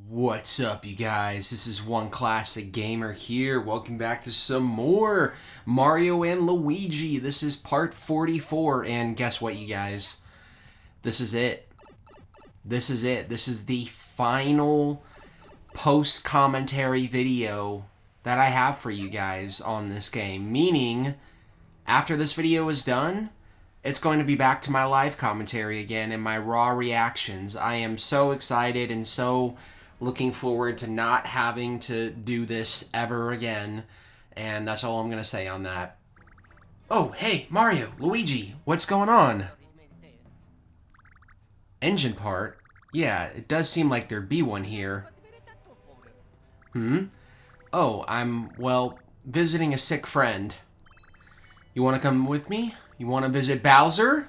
What's up, you guys? This is One Classic Gamer here. Welcome back to some more Mario and Luigi. This is part 44, and guess what, you guys? This is it. This is it. This is the final post-commentary video that I have for you guys on this game. Meaning, after this video is done, it's going to be back to my live commentary again and my raw reactions. I am so excited and so looking forward to not having to do this ever again. And that's all I'm going to say on that. Oh, hey, Mario, Luigi, what's going on? Engine part? Yeah, it does seem like there'd be one here. Oh, I'm, well, visiting a sick friend. You want to come with me? You want to visit Bowser?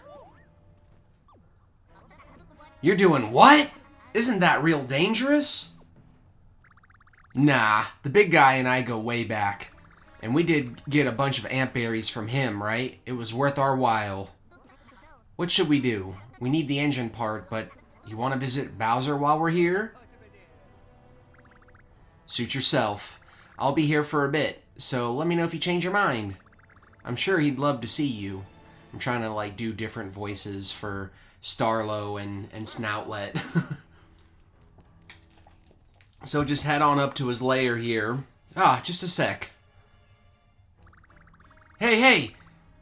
You're doing what? Isn't that real dangerous? Nah, the big guy and I go way back. And we did get a bunch of ant berries from him, right? It was worth our while. What should we do? We need the engine part, but you want to visit Bowser while we're here? Suit yourself. I'll be here for a bit, so let me know if you change your mind. I'm sure he'd love to see you. I'm trying to, like, do different voices for Starlo and Snoutlet. So just head on up to his lair here. Ah, just a sec. Hey, hey!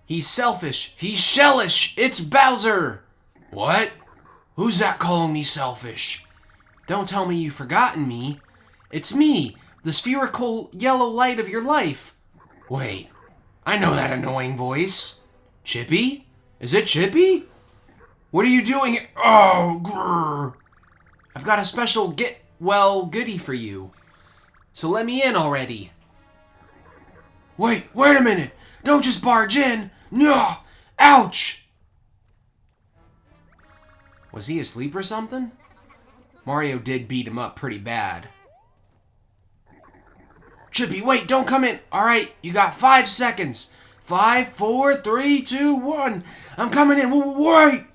He's selfish! He's shellish! It's Bowser! What? Who's that calling me selfish? Don't tell me you've forgotten me. It's me, the spherical yellow light of your life. Wait, I know that annoying voice. Chippy? Is it Chippy? What are you doing here? Oh, grrr. I've got a special goodie for you. So let me in already. Wait a minute. Don't just barge in. No! Ouch! Was he asleep or something? Mario did beat him up pretty bad. Chippy, wait, don't come in. Alright, you got 5 seconds. 5, 4, 3, 2, 1. I'm coming in. Wait!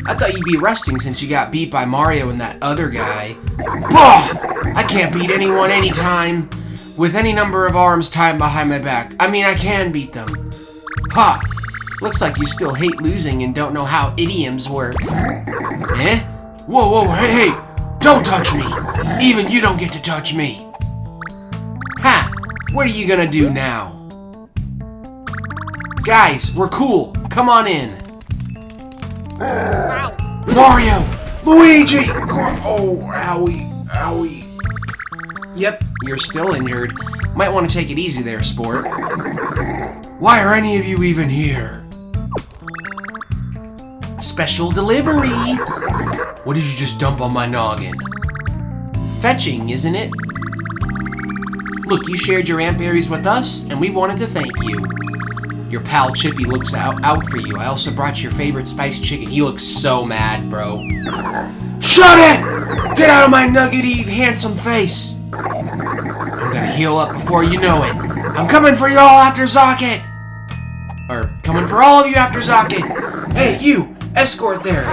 I thought you'd be resting since you got beat by Mario and that other guy. Bah! I can't beat anyone anytime. With any number of arms tied behind my back. I mean, I can beat them. Ha! Looks like you still hate losing and don't know how idioms work. Eh? Whoa, hey! Don't touch me! Even you don't get to touch me! Ha! What are you gonna do now? Guys, we're cool. Come on in. Mario! Luigi! Oh, owie. Yep, you're still injured. Might want to take it easy there, sport. Why are any of you even here? Special delivery! What did you just dump on my noggin? Fetching, isn't it? Look, you shared your ant berries with us, and we wanted to thank you. Your pal Chippy looks out for you. I also brought your favorite spiced chicken. He looks so mad, bro. Shut it! Get out of my nugget-eating handsome face! I'm gonna heal up before you know it. I'm coming for you all after Zocket! Or, coming for all of you after Zocket! Hey, you! Escort there!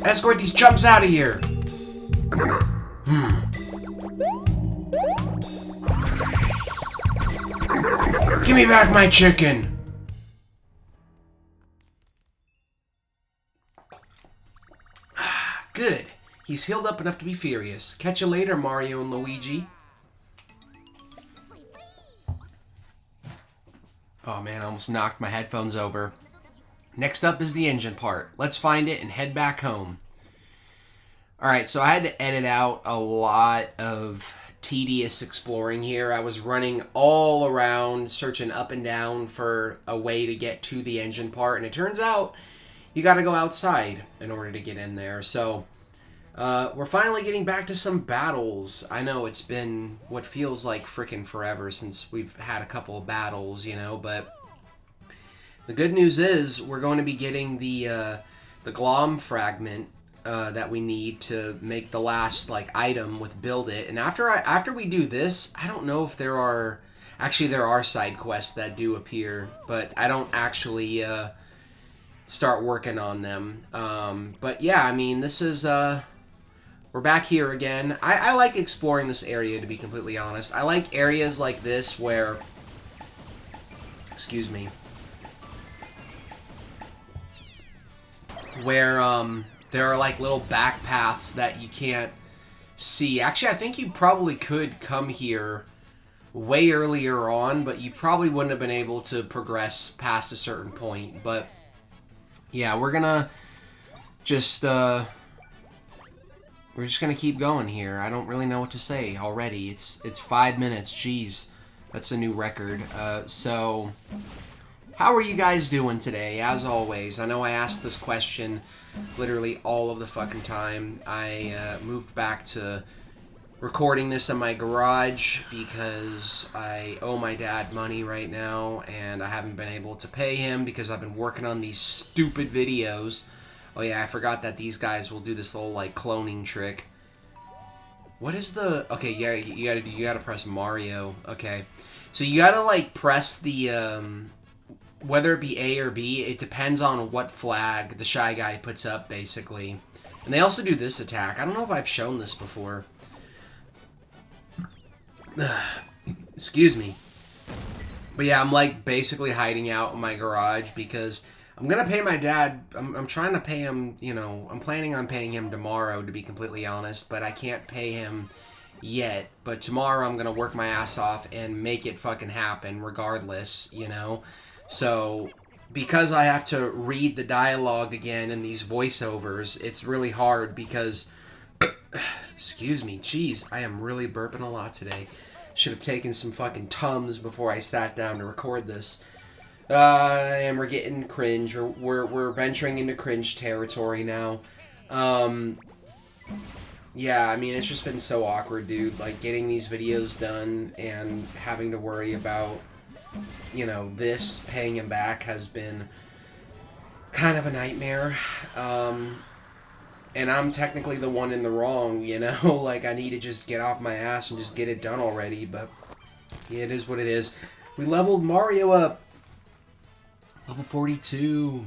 Escort these chumps out of here! Give me back my chicken! Good. He's healed up enough to be furious. Catch you later, Mario and Luigi. Oh man, I almost knocked my headphones over. Next up is the engine part. Let's find it and head back home. Alright, so I had to edit out a lot of tedious exploring here. I was running all around, searching up and down for a way to get to the engine part, and it turns out you gotta go outside in order to get in there. So, we're finally getting back to some battles. I know it's been what feels like frickin' forever since we've had a couple of battles, you know, but the good news is we're going to be getting the Glom fragment that we need to make the last, like, item with Build It. And after we do this, I don't know if there are... Actually, there are side quests that do appear, but I don't actually start working on them. But yeah, I mean, this is we're back here again. I like exploring this area, to be completely honest. I like areas like this where, excuse me, where there are like little back paths that you can't see. Actually, I think you probably could come here way earlier on, but you probably wouldn't have been able to progress past a certain point. But yeah, we're just uh just gonna keep going here. I don't really know what to say already. It's 5 minutes. Jeez, that's a new record. So how are you guys doing today? As always, I know I ask this question literally all of the fucking time. I moved back to recording this in my garage because I owe my dad money right now, and I haven't been able to pay him because I've been working on these stupid videos. Oh yeah, I forgot that these guys will do this little like cloning trick. What is the... Okay, yeah, you gotta press Mario. Okay, so you gotta like press the whether it be A or B, it depends on what flag the Shy Guy puts up, basically. And they also do this attack. I don't know if I've shown this before. Excuse me. But yeah, I'm like basically hiding out in my garage because I'm gonna pay my dad. I'm trying to pay him, you know, I'm planning on paying him tomorrow, to be completely honest, but I can't pay him yet. But tomorrow I'm gonna work my ass off and make it fucking happen regardless, you know? So, because I have to read the dialogue again in these voiceovers, it's really hard because... Excuse me, jeez, I am really burping a lot today. Should have taken some fucking Tums before I sat down to record this. And we're getting cringe. We're venturing into cringe territory now. Yeah, I mean, it's just been so awkward, dude. Like, getting these videos done and having to worry about, you know, this, paying him back has been kind of a nightmare. And I'm technically the one in the wrong, you know? Like, I need to just get off my ass and just get it done already, but yeah, it is what it is. We leveled Mario up. Level 42.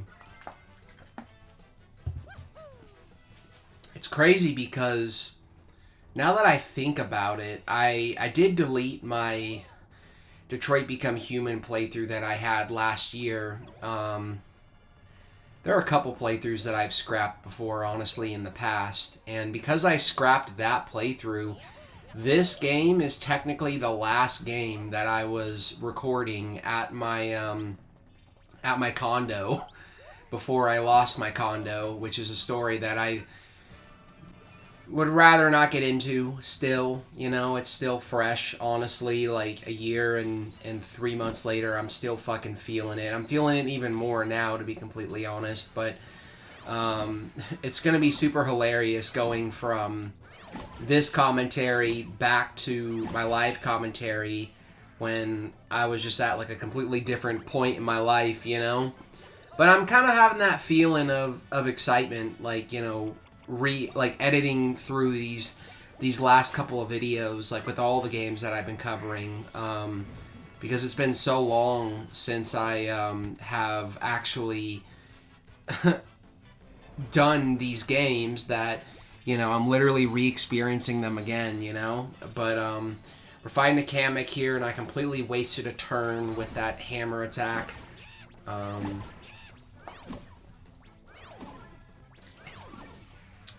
It's crazy because now that I think about it, I did delete my Detroit Become Human playthrough that I had last year. There are a couple playthroughs that I've scrapped before, honestly, in the past. And because I scrapped that playthrough, this game is technically the last game that I was recording at my condo before I lost my condo, which is a story that I would rather not get into still. You know, it's still fresh, honestly. Like, a year and 3 months later, I'm still fucking feeling it. I'm feeling it even more now, to be completely honest. But it's going to be super hilarious going from this commentary back to my live commentary when I was just at like a completely different point in my life, you know? But I'm kind of having that feeling of excitement, like, you know, editing through these last couple of videos, like with all the games that I've been covering, because it's been so long since I have actually done these games that, you know, I'm literally re-experiencing them again, you know? But we're fighting a Kamek here, and I completely wasted a turn with that hammer attack.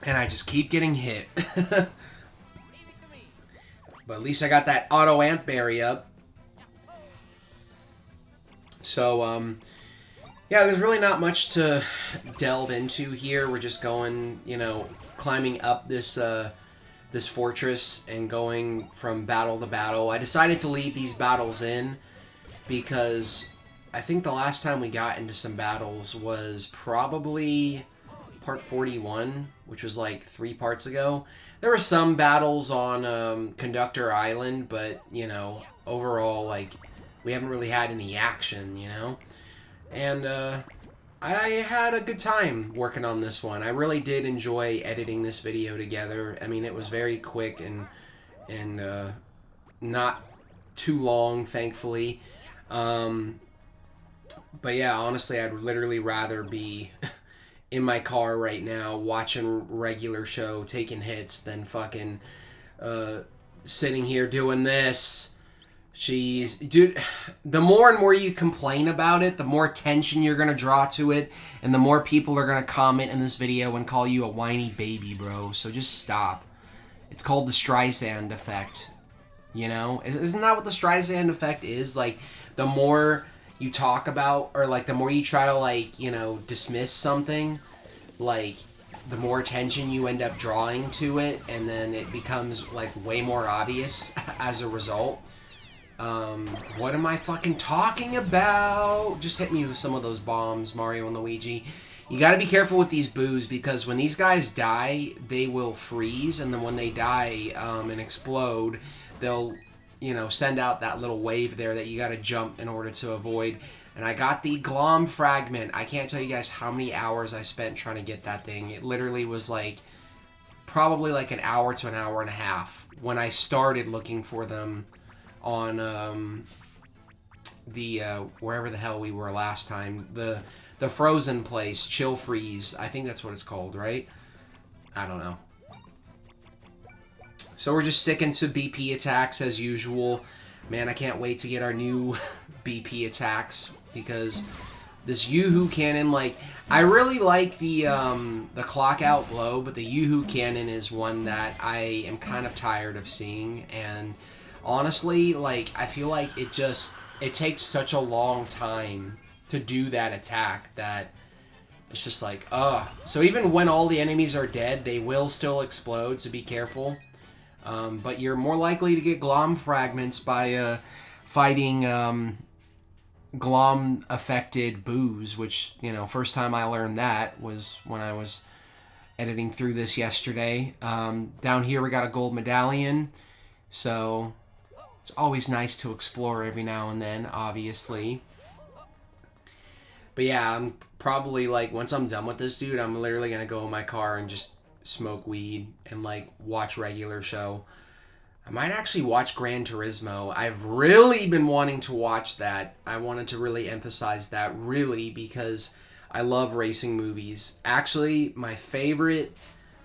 And I just keep getting hit. But at least I got that auto ant berry up. So, yeah, there's really not much to delve into here. We're just going, you know, climbing up this this fortress and going from battle to battle. I decided to leave these battles in because I think the last time we got into some battles was probably part 41, which was like 3 parts ago. There were some battles on Conductor Island, but, you know, overall, like, we haven't really had any action, you know? And I had a good time working on this one. I really did enjoy editing this video together. I mean, it was very quick and not too long, thankfully. But yeah, honestly, I'd literally rather be in my car right now watching regular show, taking hits, than fucking uh, sitting here doing this. Jeez, dude, the more and more you complain about it, the more attention you're gonna draw to it, and the more people are gonna comment in this video and call you a whiny baby, bro. So just stop. It's called the Streisand effect. You know? Isn't that what the Streisand effect is? Like, the more you talk about, or like the more you try to, like, you know, dismiss something, like, the more attention you end up drawing to it, and then it becomes like way more obvious as a result. What am I fucking talking about? Just hit me with some of those bombs, Mario and Luigi. You gotta be careful with these boos, because when these guys die, they will freeze, and then when they die and explode, they'll, you know, send out that little wave there that you gotta jump in order to avoid. And I got the Glom fragment. I can't tell you guys how many hours I spent trying to get that thing. It literally was like, probably like an hour to an hour and a half when I started looking for them on the wherever the hell we were last time, the frozen place, Chill Freeze, I think that's what it's called, right? I don't know. So we're just sticking to BP attacks as usual. Man, I can't wait to get our new BP attacks, because this Yoo-Hoo cannon, like, I really like the clock out blow, but the Yoo-Hoo cannon is one that I am kind of tired of seeing. And honestly, like, I feel like it takes such a long time to do that attack that it's just like, ugh. So even when all the enemies are dead, they will still explode, so be careful. But you're more likely to get Glom fragments by fighting Glom affected boos, which, you know, first time I learned that was when I was editing through this yesterday. Down here we got a gold medallion, so it's always nice to explore every now and then, obviously. But yeah, I'm probably, like, once I'm done with this, dude, I'm literally gonna go in my car and just smoke weed and, like, watch regular show. I might actually watch Gran Turismo. I've really been wanting to watch that. I wanted to really emphasize that, really, because I love racing movies. Actually, my favorite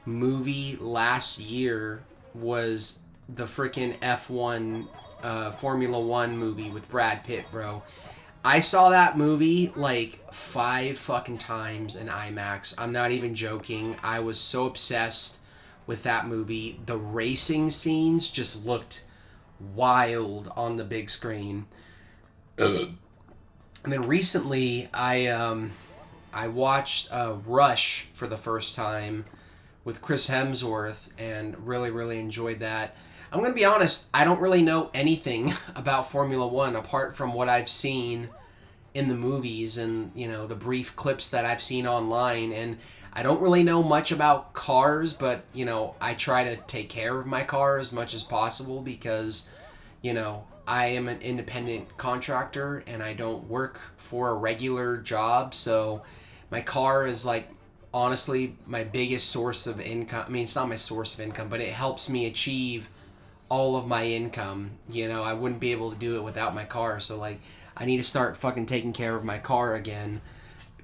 movie last year was the freaking F1 Formula 1 movie with Brad Pitt, bro. I saw that movie like 5 fucking times in IMAX. I'm not even joking. I was so obsessed with that movie. The racing scenes just looked wild on the big screen. And then recently, I watched Rush for the first time with Chris Hemsworth and really, really enjoyed that. I'm going to be honest, I don't really know anything about Formula One apart from what I've seen in the movies and, you know, the brief clips that I've seen online. And I don't really know much about cars, but, you know, I try to take care of my car as much as possible because, you know, I am an independent contractor and I don't work for a regular job. So my car is, like, honestly my biggest source of income. I mean, it's not my source of income, but it helps me achieve all of my income. You know, I wouldn't be able to do it without my car. So, like, I need to start fucking taking care of my car again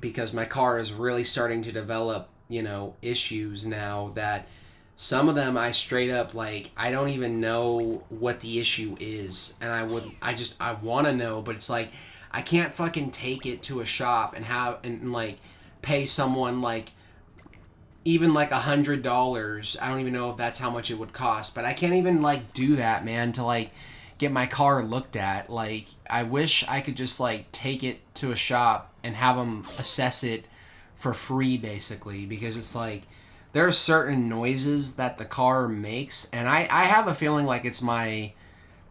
because my car is really starting to develop, you know, issues now that some of them I straight up, like, I don't even know what the issue is. And I want to know, but it's like, I can't fucking take it to a shop and like, pay someone, like, even like $100. I don't even know if that's how much it would cost, but I can't even, like, do that, man, to, like, get my car looked at. Like, I wish I could just, like, take it to a shop and have them assess it for free, basically, because it's like there are certain noises that the car makes, and I have a feeling like it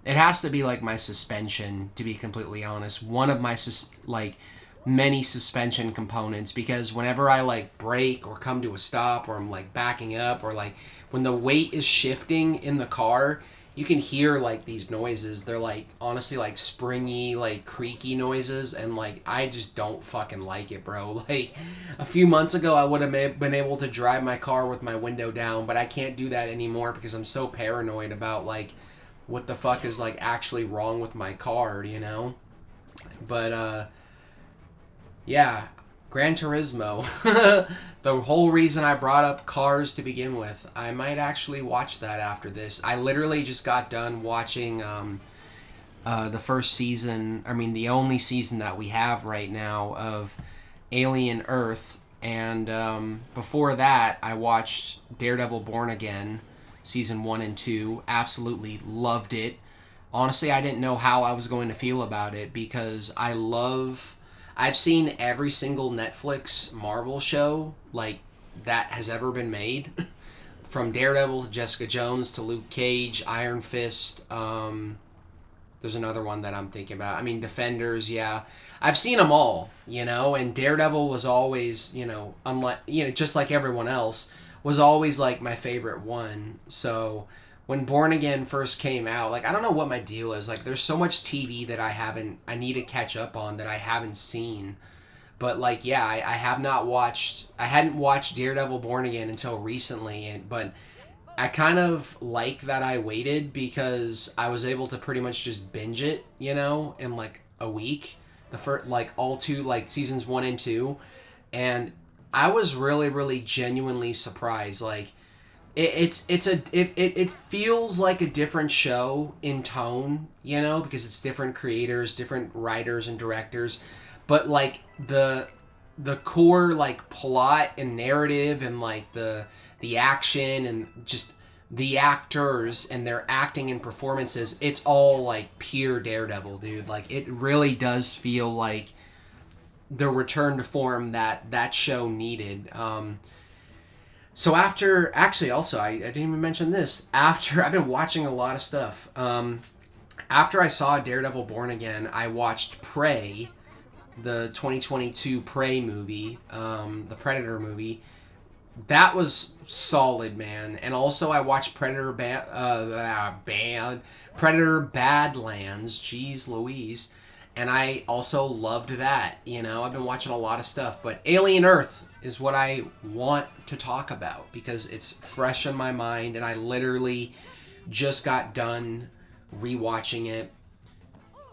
has to be like my suspension, to be completely honest. One of my many suspension components, because whenever I, like, brake or come to a stop or I'm, like, backing up, or, like, when the weight is shifting in the car, you can hear, like, these noises. They're, like, honestly, like, springy, like, creaky noises, and, like, I just don't fucking like it, bro. Like, a few months ago I would have been able to drive my car with my window down, but I can't do that anymore because I'm so paranoid about, like, what the fuck is, like, actually wrong with my car, you know? But Yeah, Gran Turismo. The whole reason I brought up Cars to begin with. I might actually watch that after this. I literally just got done watching the first season, I mean, the only season that we have right now of Alien Earth. And before that, I watched Daredevil Born Again, season 1 and 2. Absolutely loved it. Honestly, I didn't know how I was going to feel about it because I've seen every single Netflix Marvel show like that has ever been made. From Daredevil to Jessica Jones to Luke Cage, Iron Fist, there's another one that I'm thinking about. I mean, Defenders, yeah. I've seen them all, and Daredevil was always, just like everyone else, was always like my favorite one. So when Born Again first came out, like, I don't know what my deal is. Like, there's so much TV that I need to catch up on that I haven't seen. But, like, yeah, I hadn't watched Daredevil Born Again until recently, but I kind of like that I waited because I was able to pretty much just binge it, in like a week. The first, like, all two, like, seasons 1 and 2. And I was really, really genuinely surprised. Like, it feels like a different show in tone, because it's different creators, different writers and directors. But, like, the core, like, plot and narrative and, like, the action and just the actors and their acting and performances, it's all like pure Daredevil, dude. Like, it really does feel like the return to form that show needed. So after, actually, also, I didn't even mention this. After, I've been watching a lot of stuff. After I saw Daredevil Born Again, I watched Prey, the 2022 Prey movie, the Predator movie. That was solid, man. And also, I watched Predator Badlands. Jeez Louise. And I also loved that. I've been watching a lot of stuff. But Alien Earth is what I want to talk about because it's fresh in my mind. And I literally just got done rewatching it.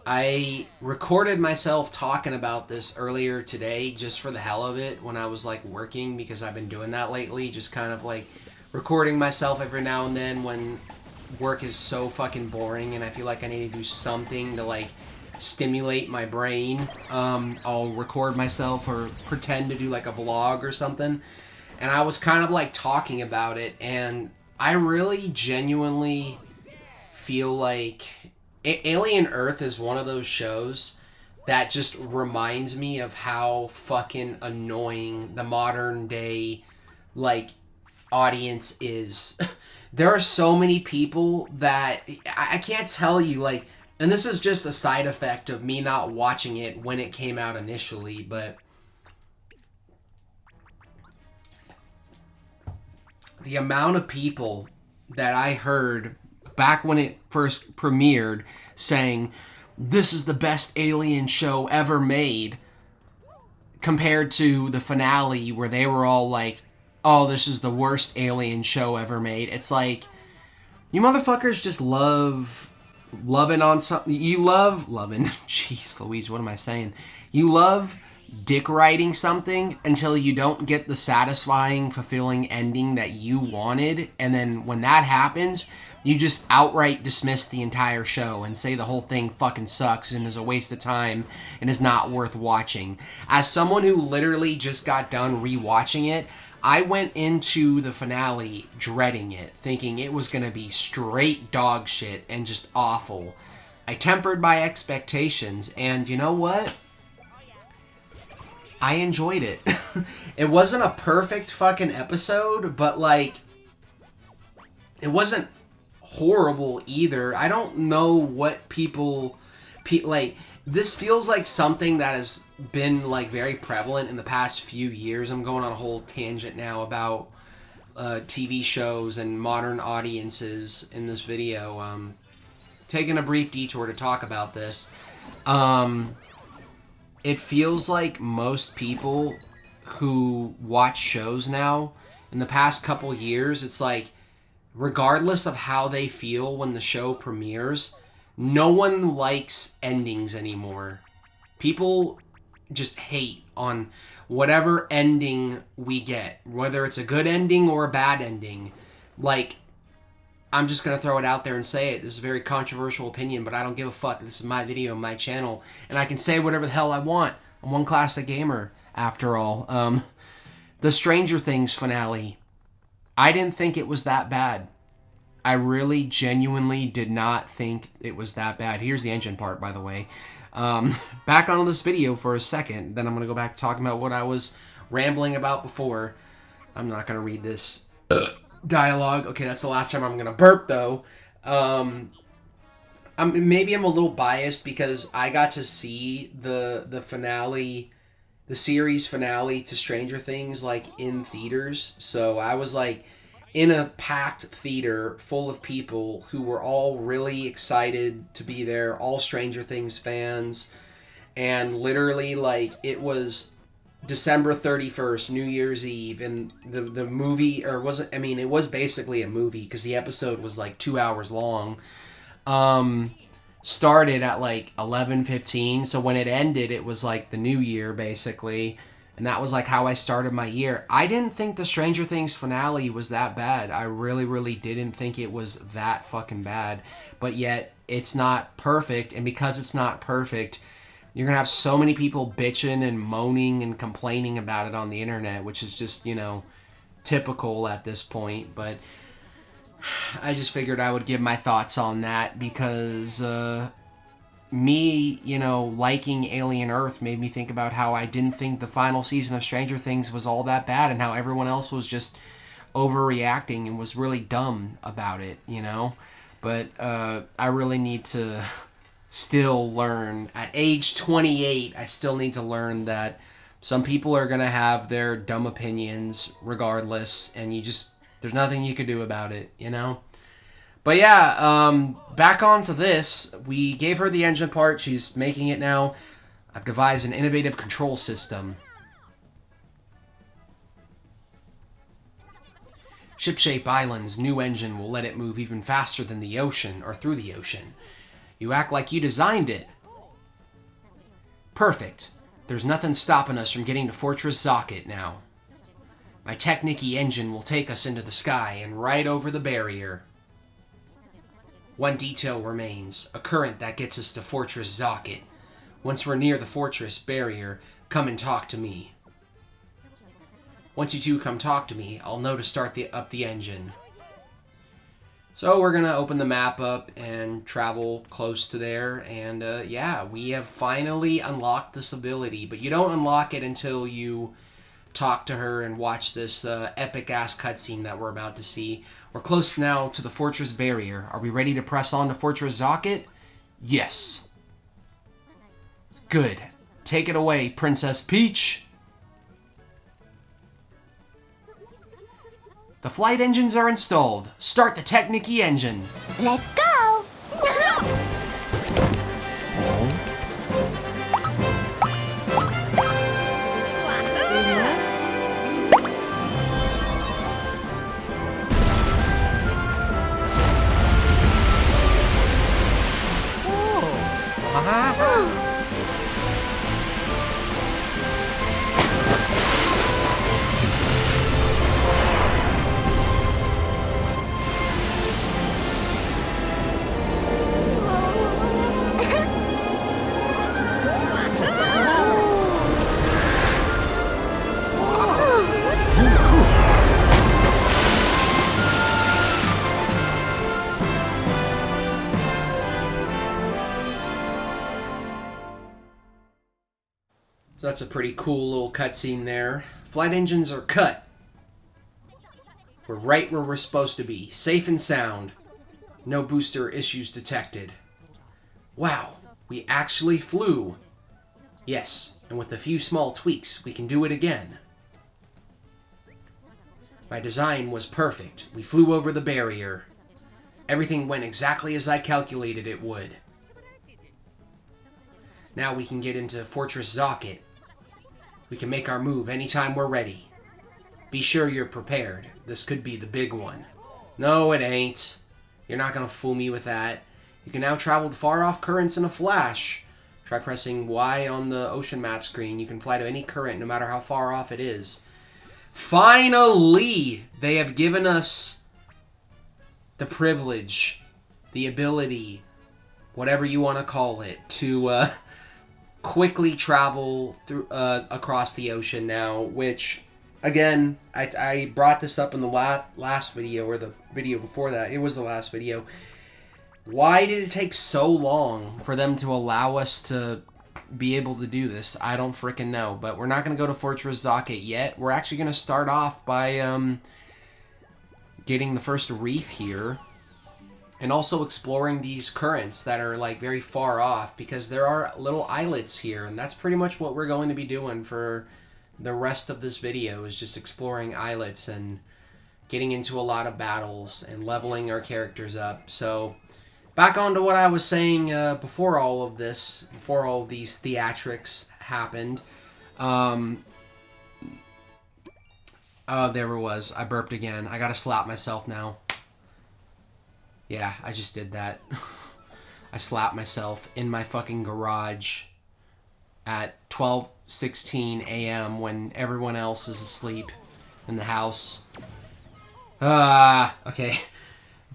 I recorded myself talking about this earlier today just for the hell of it when I was like working, because I've been doing that lately, just kind of like recording myself every now and then when work is so fucking boring and I feel like I need to do something to like stimulate my brain. I'll record myself or pretend to do like a vlog or something, and I was kind of like talking about it, and I really genuinely feel like Alien Earth is one of those shows that just reminds me of how fucking annoying the modern day, like, audience is. There are so many people that I can't tell you, like, and this is just a side effect of me not watching it when it came out initially, but the amount of people that I heard back when it first premiered saying this is the best Alien show ever made, compared to the finale where they were all like, oh, this is the worst Alien show ever made. It's like, you motherfuckers just loving on something. You love loving. Jeez Louise, what am I saying? You love dick riding something until you don't get the satisfying, fulfilling ending that you wanted, and then when that happens, you just outright dismiss the entire show and say the whole thing fucking sucks and is a waste of time and is not worth watching. As someone who literally just got done rewatching it, I went into the finale dreading it, thinking it was going to be straight dog shit and just awful. I tempered my expectations, and you know what? I enjoyed it. It wasn't a perfect fucking episode, but like, it wasn't horrible either. I don't know what people like. This feels like something that has been like very prevalent in the past few years. I'm going on a whole tangent now about TV shows and modern audiences in this video. Taking a brief detour to talk about this. It feels like most people who watch shows now, in the past couple years, it's like, regardless of how they feel when the show premieres, no one likes endings anymore. People just hate on whatever ending we get, whether it's a good ending or a bad ending. Like, I'm just going to throw it out there and say it. This is a very controversial opinion, but I don't give a fuck. This is my video, my channel, and I can say whatever the hell I want. I'm one classic gamer, after all. The Stranger Things finale, I didn't think it was that bad. I really genuinely did not think it was that bad. Here's the engine part, by the way. Back on this video for a second, then I'm going to go back to talking about what I was rambling about before. I'm not going to read this dialogue. Okay, that's the last time I'm going to burp, though. Maybe I'm a little biased because I got to see the finale, the series finale to Stranger Things, like, in theaters. So I was, like, in a packed theater full of people who were all really excited to be there, all Stranger Things fans, and literally, like, it was December 31st, New Year's Eve, and the movie, or wasn't, I mean, it was basically a movie, because the episode was, like, 2 hours long, started at, like, 11:15, so when it ended, it was, like, the new year, basically. And that was, like, how I started my year. I didn't think the Stranger Things finale was that bad. I really, really didn't think it was that fucking bad. But yet, it's not perfect. And because it's not perfect, you're going to have so many people bitching and moaning and complaining about it on the internet, which is just, you know, typical at this point. But I just figured I would give my thoughts on that because me, you know, liking Alien Earth made me think about how I didn't think the final season of Stranger Things was all that bad and how everyone else was just overreacting and was really dumb about it, you know? But I really need to still learn. At age 28, I still need to learn that some people are going to have their dumb opinions regardless, and there's nothing you can do about it, you know? But yeah, back onto this. We gave her the engine part. She's making it now. I've devised an innovative control system. Shipshape Island's new engine will let it move even faster than the ocean, or through the ocean. You act like you designed it. Perfect. There's nothing stopping us from getting to Fortress Zocket now. My Technicky engine will take us into the sky and right over the barrier. One detail remains, a current that gets us to Fortress Zocket. Once we're near the fortress barrier, come and talk to me. Once you two come talk to me, I'll know to start up the engine. So we're going to open the map up and travel close to there, and yeah, we have finally unlocked this ability, but you don't unlock it until you talk to her and watch this epic-ass cutscene that we're about to see. We're close now to the fortress barrier. Are we ready to press on to Fortress Zocket? Yes. Good. Take it away, Princess Peach. The flight engines are installed. Start the Technicky engine. Let's go! So that's a pretty cool little cutscene there. Flight engines are cut. We're right where we're supposed to be. Safe and sound. No booster issues detected. Wow, we actually flew. Yes, and with a few small tweaks, we can do it again. My design was perfect. We flew over the barrier. Everything went exactly as I calculated it would. Now we can get into Fortress Zocket. We can make our move anytime we're ready. Be sure you're prepared. This could be the big one. No, it ain't. You're not gonna fool me with that. You can now travel to far-off currents in a flash. Try pressing Y on the ocean map screen. You can fly to any current, no matter how far off it is. Finally, they have given us the privilege, the ability, whatever you want to call it, to quickly travel through across the ocean now, which, again, I brought this up in the last video, or the video before that. It was the last video. Why did it take so long for them to allow us to be able to do this? I don't freaking know, but we're not going to go to Fortress Zaket yet. We're actually going to start off by getting the first reef here, and also exploring these currents that are like very far off, because there are little islets here, and that's pretty much what we're going to be doing for the rest of this video, is just exploring islets and getting into a lot of battles and leveling our characters up. So back on to what I was saying before all of this, before all of these theatrics happened. Oh, there it was. I burped again. I gotta slap myself now. Yeah, I just did that. I slapped myself in my fucking garage at 12:16 a.m. when everyone else is asleep in the house. Okay.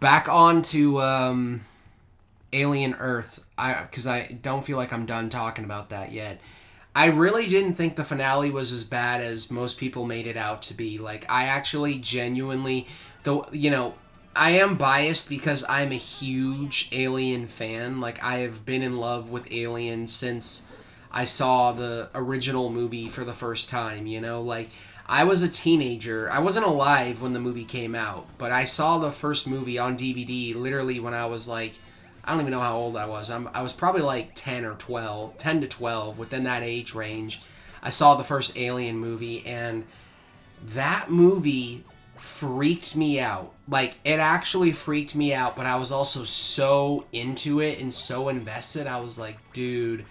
Back on to Alien Earth, because I don't feel like I'm done talking about that yet. I really didn't think the finale was as bad as most people made it out to be. Like, I actually genuinely, though, you know, I am biased because I'm a huge Alien fan. Like, I have been in love with Alien since I saw the original movie for the first time, you know? Like, I was a teenager. I wasn't alive when the movie came out, but I saw the first movie on DVD literally when I was like, I don't even know how old I was. I was probably like 10 to 12, within that age range. I saw the first Alien movie, and that movie freaked me out. Like, it actually freaked me out, but I was also so into it and so invested. I was like, dude,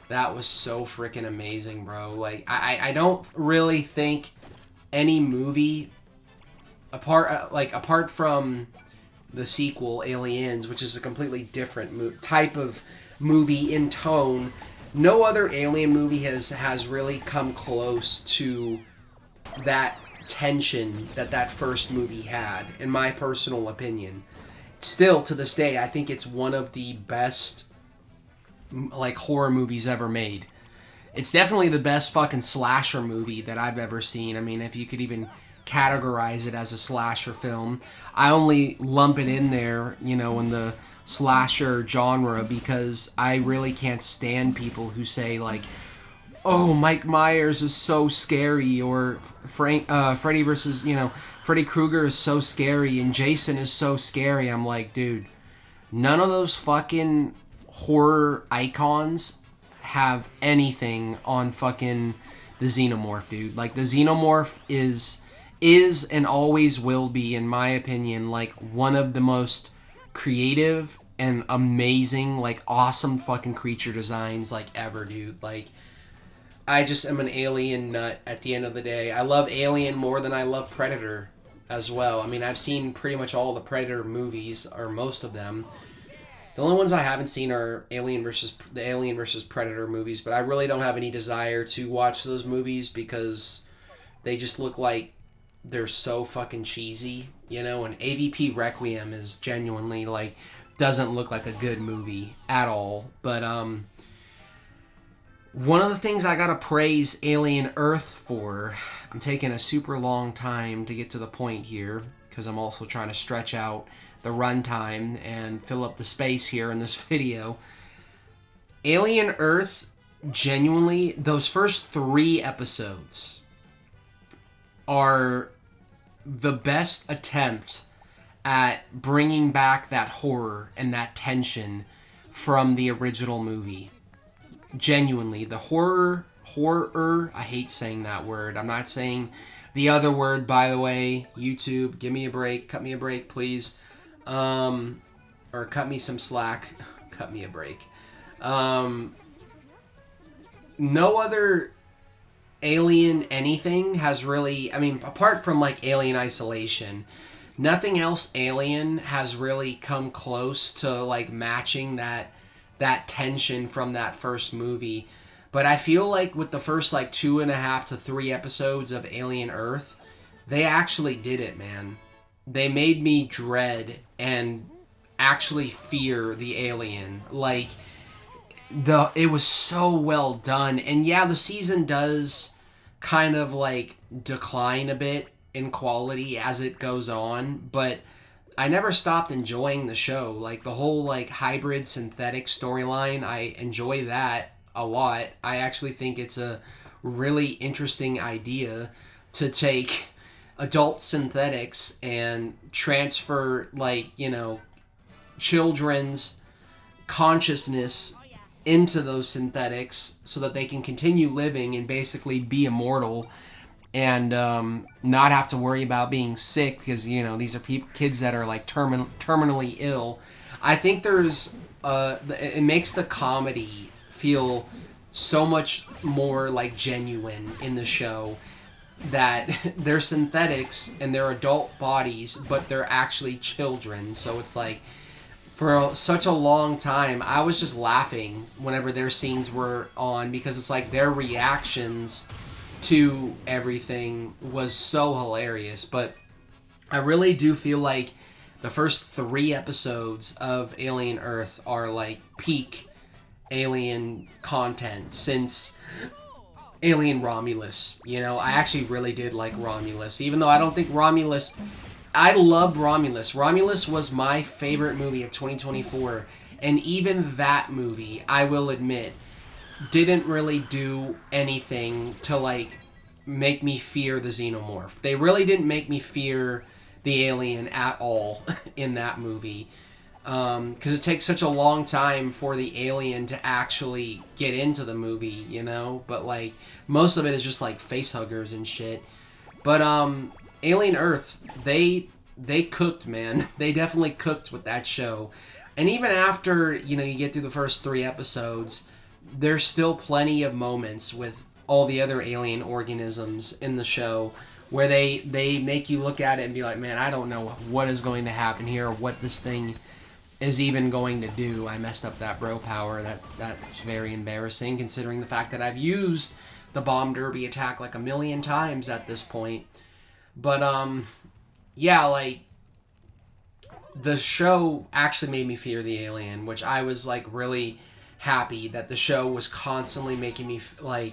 that was so freaking amazing, bro. Like, I don't really think any movie, apart from the sequel, Aliens, which is a completely different type of movie in tone, no other Alien movie has really come close to that tension that first movie had, in my personal opinion. Still, to this day, I think it's one of the best, like, horror movies ever made. It's definitely the best fucking slasher movie that I've ever seen. I mean, if you could even categorize it as a slasher film. I only lump it in there, you know, in the slasher genre, because I really can't stand people who say, like, oh, Mike Myers is so scary, or Freddy Krueger is so scary, and Jason is so scary. I'm like, dude, none of those fucking horror icons have anything on fucking the Xenomorph, dude. Like, the Xenomorph is and always will be, in my opinion, like, one of the most creative and amazing, like, awesome fucking creature designs, like, ever, dude. Like, I just am an Alien nut at the end of the day. I love Alien more than I love Predator as well. I mean, I've seen pretty much all the Predator movies, or most of them. The only ones I haven't seen are the Alien versus Predator movies, but I really don't have any desire to watch those movies because they just look like they're so fucking cheesy, you know? And AVP Requiem is genuinely, like, doesn't look like a good movie at all. But one of the things I gotta praise Alien Earth for, I'm taking a super long time to get to the point here, because I'm also trying to stretch out the runtime and fill up the space here in this video. Alien Earth, genuinely, those first 3 episodes are the best attempt at bringing back that horror and that tension from the original movie. Genuinely, the horror, I hate saying that word. I'm not saying the other word, by the way. YouTube, give me a break. Cut me a break, please. Or cut me some slack. Cut me a break. No other Alien anything has really, I mean, apart from, like, Alien Isolation, nothing else Alien has really come close to, like, matching that that tension from that first movie. But I feel like with the first like 2.5 to 3 episodes of Alien Earth, they actually did it, man. They made me dread and actually fear the alien. Like, it was so well done. And yeah, the season does kind of like decline a bit in quality as it goes on, but I never stopped enjoying the show. Like the whole like hybrid synthetic storyline, I enjoy that a lot. I actually think it's a really interesting idea to take adult synthetics and transfer, like, you know, children's consciousness into those synthetics so that they can continue living and basically be immortal and not have to worry about being sick because, you know, these are kids that are like terminally ill. I think it makes the comedy feel so much more like genuine in the show, that they're synthetics and they're adult bodies, but they're actually children. So it's like, for such a long time, I was just laughing whenever their scenes were on, because it's like their reactions to everything was so hilarious. But I really do feel like the first 3 episodes of Alien Earth are like peak Alien content since Alien Romulus. You know, I actually really did like Romulus, even though I don't think Romulus... I loved Romulus. Romulus was my favorite movie of 2024, and even that movie, I will admit, didn't really do anything to, like, make me fear the xenomorph. They really didn't make me fear the alien at all in that movie, because it takes such a long time for the alien to actually get into the movie, you know? But, like, most of it is just, like, face huggers and shit. But, Alien Earth, they cooked, man. They definitely cooked with that show. And even after, you know, you get through the first 3 episodes, there's still plenty of moments with all the other alien organisms in the show where they make you look at it and be like, man, I don't know what is going to happen here or what this thing is even going to do. I messed up that bro power. That's very embarrassing, considering the fact that I've used the bomb derby attack like 1,000,000 times at this point. But, yeah, like, the show actually made me fear the alien, which I was, like, really happy that the show was constantly making me, like,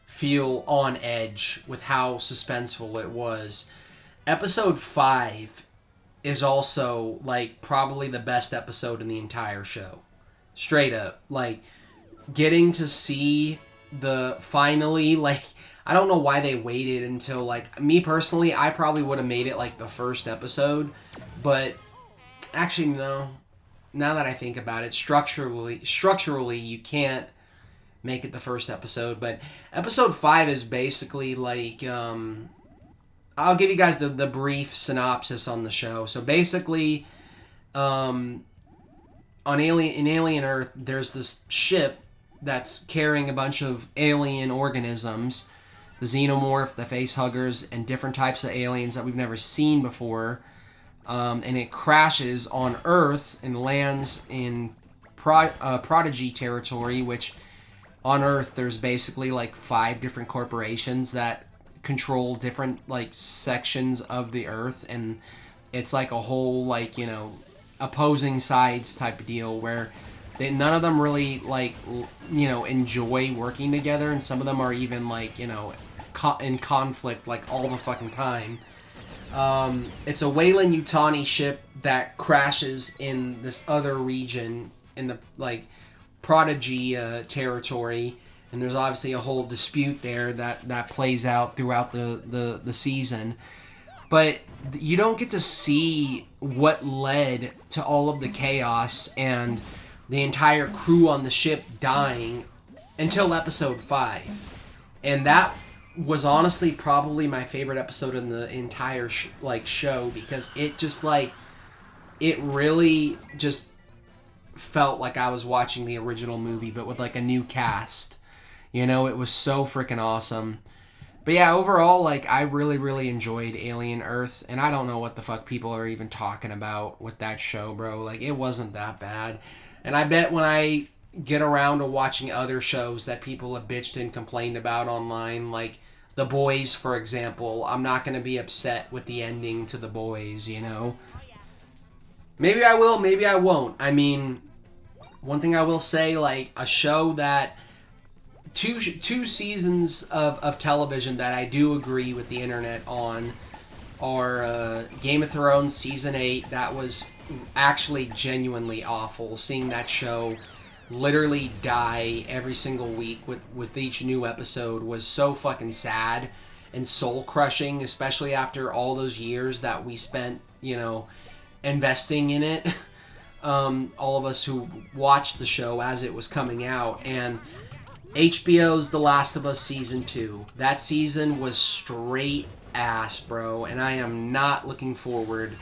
feel on edge with how suspenseful it was. Episode 5 is also, like, probably the best episode in the entire show. Straight up. Like, getting to see finally, like... I don't know why they waited until, like, me personally, I probably would have made it, like, the first episode, but actually, no. Now that I think about it, structurally, you can't make it the first episode, but episode 5 is basically, like, I'll give you guys the brief synopsis on the show. So, basically, in Alien Earth, there's this ship that's carrying a bunch of alien organisms, the xenomorph, the facehuggers, and different types of aliens that we've never seen before. And it crashes on Earth and lands in Prodigy territory, which on Earth there's basically like 5 different corporations that control different like sections of the Earth, and it's like a whole, like, you know, opposing sides type of deal where none of them really, like, you know, enjoy working together, and some of them are even, like, you know, in conflict, like, all the fucking time. It's a Weyland-Yutani ship that crashes in this other region in the, like, Prodigy territory, and there's obviously a whole dispute there that plays out throughout the season. But you don't get to see what led to all of the chaos and the entire crew on the ship dying until episode 5. And that was honestly probably my favorite episode in the entire show, because it just, like, it really just felt like I was watching the original movie but with, like, a new cast. You know, it was so freaking awesome. But yeah, overall, like, I really, really enjoyed Alien Earth, and I don't know what the fuck people are even talking about with that show, bro. Like, it wasn't that bad. And I bet when I get around to watching other shows that people have bitched and complained about online, like The Boys, for example. I'm not going to be upset with the ending to The Boys, you know? Maybe I will, maybe I won't. I mean, one thing I will say, like, a show that... Two seasons of television that I do agree with the internet on are Game of Thrones Season 8. That was actually genuinely awful. Seeing that show literally die every single week with each new episode was so fucking sad and soul-crushing, especially after all those years that we spent, you know, investing in it. All of us who watched the show as it was coming out. And HBO's The Last of Us Season 2. That season was straight ass, bro, and I am not looking forward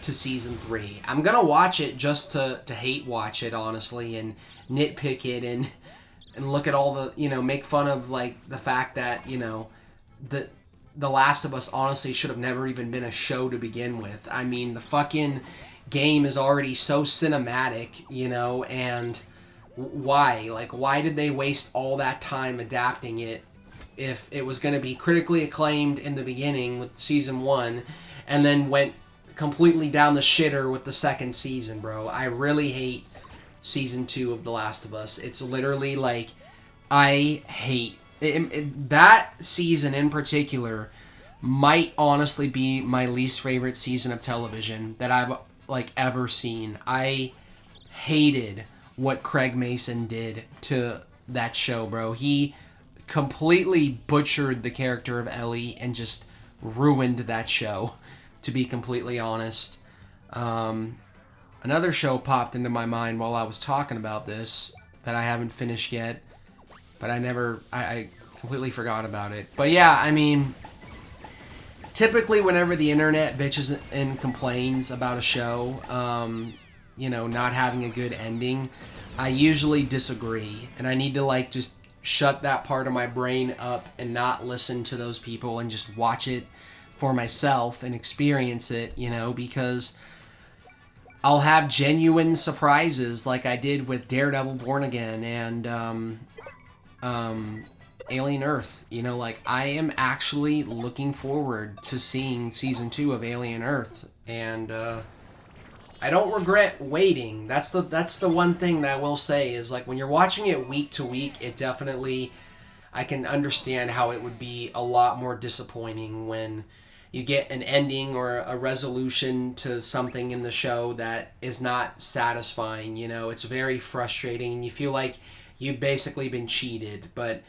to Season 3. I'm gonna watch it just to hate watch it, honestly, and nitpick it and look at all the, you know, make fun of, like, the fact that, you know, The Last of Us honestly should have never even been a show to begin with. I mean, the fucking game is already so cinematic, you know, and... Why? Like, why did they waste all that time adapting it if it was going to be critically acclaimed in the beginning with Season 1 and then went completely down the shitter with the second season, bro? I really hate Season 2 of The Last of Us. It's literally, like, I hate... that season in particular might honestly be my least favorite season of television that I've, like, ever seen. I hated... what Craig Mason did to that show, bro. He completely butchered the character of Ellie and just ruined that show, to be completely honest. Another show popped into my mind while I was talking about this that I haven't finished yet, but I completely forgot about it. But yeah, I mean, typically whenever the internet bitches and complains about a show, you know, not having a good ending, I usually disagree. And I need to, like, just shut that part of my brain up and not listen to those people and just watch it for myself and experience it, you know, because I'll have genuine surprises like I did with Daredevil Born Again and Alien Earth. You know, like, I am actually looking forward to seeing Season 2 of Alien Earth, and I don't regret waiting. That's the one thing that I will say is, like, when you're watching it week to week, it definitely, I can understand how it would be a lot more disappointing when you get an ending or a resolution to something in the show that is not satisfying, you know. It's very frustrating and you feel like you've basically been cheated, but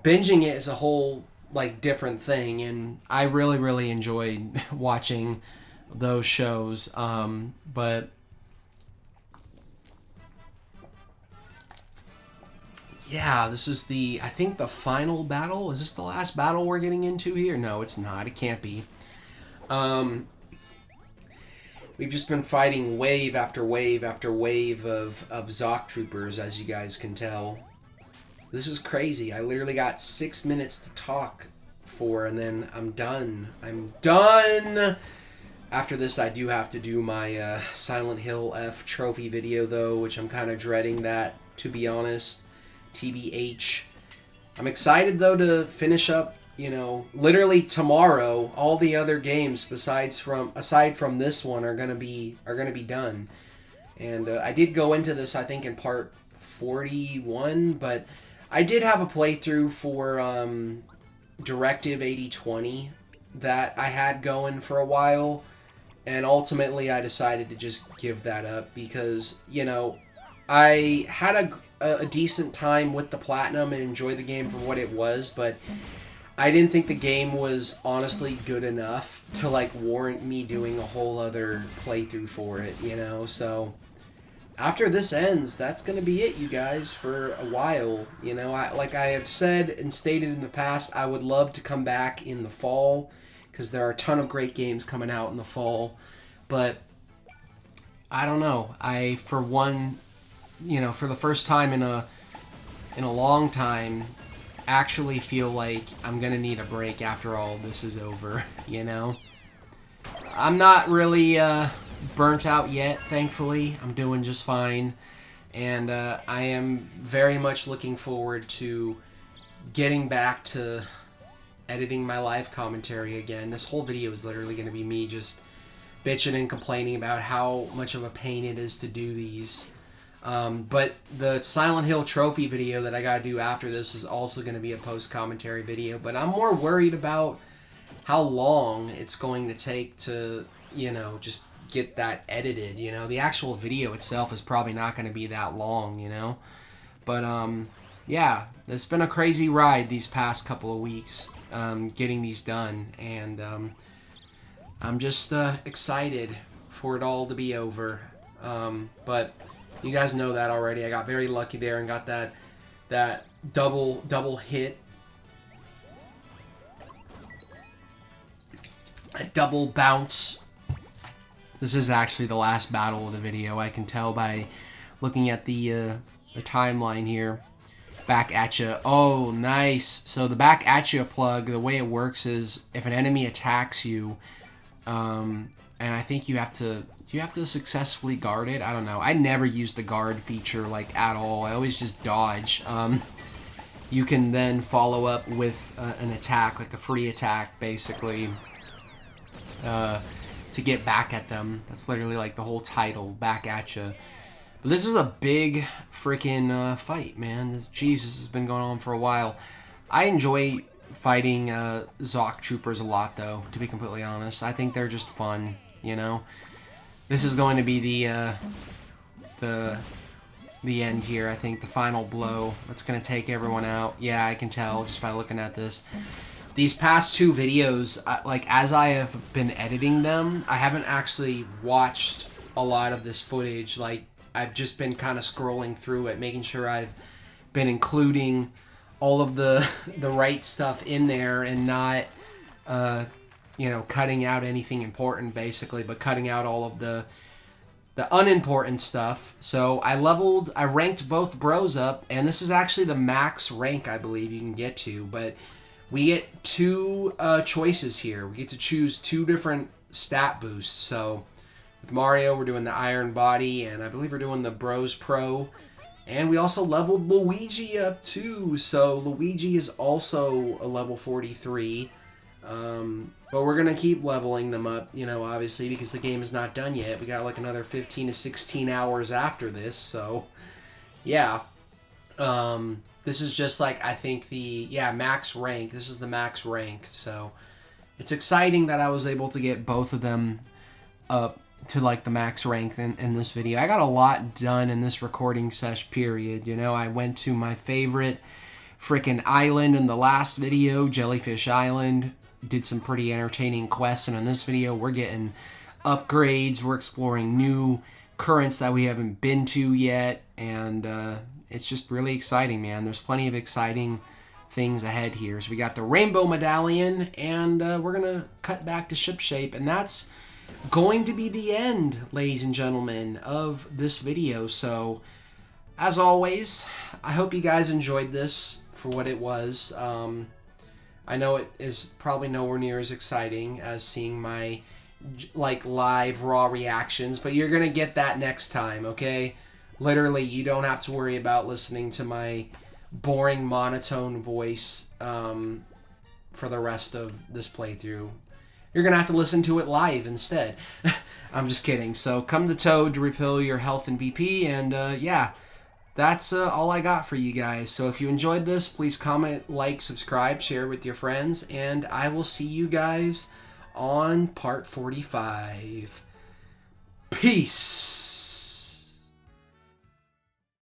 binging it is a whole, like, different thing, and I really, really enjoyed watching those shows, but yeah, this is I think the final battle. Is this the last battle we're getting into here? No, it's not. It can't be. We've just been fighting wave after wave after wave of Zoc troopers, as you guys can tell. This is crazy. I literally got 6 minutes to talk for, and then I'm done. I'm done! After this, I do have to do my Silent Hill F trophy video, though, which I'm kind of dreading that, to be honest. TBH. I'm excited, though, to finish up, you know, literally tomorrow. All the other games, aside from this one, are gonna be done. And I did go into this, I think, in part 41, but I did have a playthrough for Directive 8020 that I had going for a while. And ultimately, I decided to just give that up because, you know, I had a decent time with the Platinum and enjoyed the game for what it was, but I didn't think the game was honestly good enough to, like, warrant me doing a whole other playthrough for it, you know? So, after this ends, that's going to be it, you guys, for a while. You know, like I have said and stated in the past, I would love to come back in the fall, because there are a ton of great games coming out in the fall, but I don't know. I, for one, you know, for the first time in a long time, actually feel like I'm gonna need a break after all this is over, you know? I'm not really burnt out yet, thankfully. I'm doing just fine, And I am very much looking forward to getting back to editing my live commentary again. This whole video is literally going to be me just bitching and complaining about how much of a pain it is to do these. But the Silent Hill trophy video that I gotta do after this is also going to be a post-commentary video. But I'm more worried about how long it's going to take to, you know, just get that edited, you know. The actual video itself is probably not going to be that long, you know. But, yeah, it's been a crazy ride these past couple of weeks, getting these done. And, I'm just excited for it all to be over. But you guys know that already. I got very lucky there and got that double hit. A double bounce. This is actually the last battle of the video. I can tell by looking at the timeline here. Back at you. Oh, nice. So the back at you plug, the way it works is if an enemy attacks you, and I think you have to successfully guard it. I don't know. I never use the guard feature like at all. I always just dodge. You can then follow up with an attack, like a free attack, basically, to get back at them. That's literally like the whole title, back at you. But this is a big freaking fight, man. Jeez, this has been going on for a while. I enjoy fighting Zoc troopers a lot, though, to be completely honest. I think they're just fun, you know. This is going to be the end here. I think the final blow. That's going to take everyone out. Yeah, I can tell just by looking at this. These past two videos, like as I have been editing them, I haven't actually watched a lot of this footage. Like I've just been kind of scrolling through it, making sure I've been including all of the right stuff in there and not, you know, cutting out anything important basically, but cutting out all of the unimportant stuff. So I ranked both bros up, and this is actually the max rank I believe you can get to, but we get two choices here. We get to choose two different stat boosts. So with Mario, we're doing the Iron Body, and I believe we're doing the Bros Pro. And we also leveled Luigi up too. So Luigi is also a level 43. But we're going to keep leveling them up, you know, obviously, because the game is not done yet. We got like another 15 to 16 hours after this. So, yeah. This is just like, I think max rank. This is the max rank. So it's exciting that I was able to get both of them up to like the max rank in this video. I got a lot done in this recording sesh period. You know, I went to my favorite freaking island in the last video, Jellyfish Island. Did some pretty entertaining quests. And in this video, we're getting upgrades. We're exploring new currents that we haven't been to yet. And, it's just really exciting, man. There's plenty of exciting things ahead here. So we got the Rainbow Medallion, and we're going to cut back to shipshape. And that's going to be the end, ladies and gentlemen, of this video. So, as always, I hope you guys enjoyed this for what it was. I know it is probably nowhere near as exciting as seeing my like live raw reactions, but you're going to get that next time, okay? Literally, you don't have to worry about listening to my boring monotone voice for the rest of this playthrough. You're going to have to listen to it live instead. I'm just kidding. So come to Toad to refill your health and BP, and yeah, that's all I got for you guys. So if you enjoyed this, please comment, like, subscribe, share with your friends, and I will see you guys on part 45. Peace!